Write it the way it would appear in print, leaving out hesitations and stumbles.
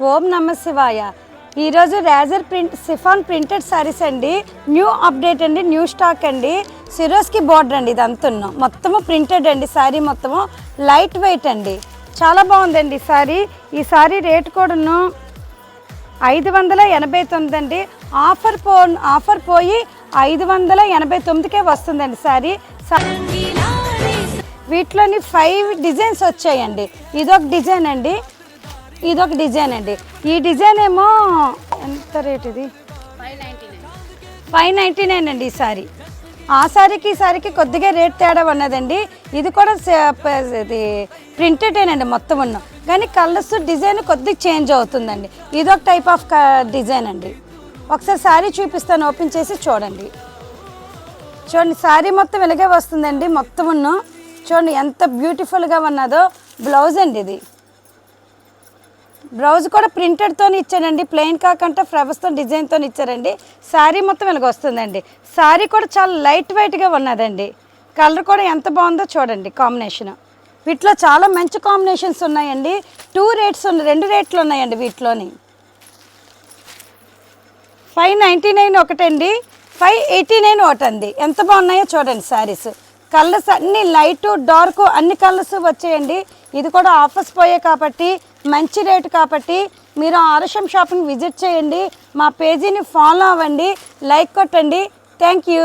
ఓం నమ శివాయ. ఈరోజు razor print chiffon printed sarees అండి. న్యూ అప్డేట్ అండి, న్యూ స్టాక్ అండి. సిరోస్కి బోర్డర్ అండి, ఇది అంతా మొత్తము ప్రింటెడ్ అండి. శారీ మొత్తము లైట్ వెయిట్ అండి, చాలా బాగుందండి శారీ. ఈ శారీ రేట్ కూడాను 589 అండి. ఆఫర్ పోయి 589కే వస్తుందండి శారీ. వీటిలోని 5 డిజైన్స్ వచ్చాయండి. ఇదొక డిజైన్ అండి, ఇదొక డిజైన్ అండి. ఈ డిజైన్ ఏమో ఎంత రేట్? ఇది 599 అండి ఈ సారీ. ఆ సారీకి ఈ సారీకి కొద్దిగా రేట్ తేడా ఉన్నదండి. ఇది కూడా ఇది ప్రింటెడేనండి మొత్తం ఉన్నాం, కానీ కలర్స్ డిజైన్ కొద్దిగా చేంజ్ అవుతుందండి. ఇదొక టైప్ ఆఫ్ డిజైన్ అండి. ఒకసారి సారీ చూపిస్తాను, ఓపెన్ చేసి చూడండి. చూడండి సారీ మొత్తం ఇలాగే వస్తుందండి. మొత్తం ఉన్నాం చూడండి ఎంత బ్యూటిఫుల్గా ఉన్నదో. బ్లౌజ్ అండి, ఇది బ్లౌజ్ కూడా ప్రింటెడ్తో ఇచ్చారండి, ప్లెయిన్ కాకుండా ఫ్లవర్స్తో డిజైన్తో ఇచ్చారండి. శారీ మొత్తం ఇలాగ వస్తుందండి. శారీ కూడా చాలా లైట్ వెయిట్గా ఉన్నదండి. కలర్ కూడా ఎంత బాగుందో చూడండి కాంబినేషన్. వీటిలో చాలా మంచి కాంబినేషన్స్ ఉన్నాయండి. 2 రేట్స్ ఉన్నాయి, 2 రేట్లు ఉన్నాయండి వీటిలోని. 599 ఒకటండి, 589 ఒకటండి. ఎంత బాగున్నాయో చూడండి శారీస్. కలర్స్ అన్నీ లైట్ డార్క్ అన్ని కలర్స్ వచ్చాయండి. ఇది కూడా ఆఫర్స్ పోయాయి కాబట్టి మంచి రేటు కాబట్టి మీరు ఆరుషం షాపింగ్ విజిట్ చేయండి. మా పేజీని ఫాలో అవ్వండి, లైక్ కొట్టండి. Thank you.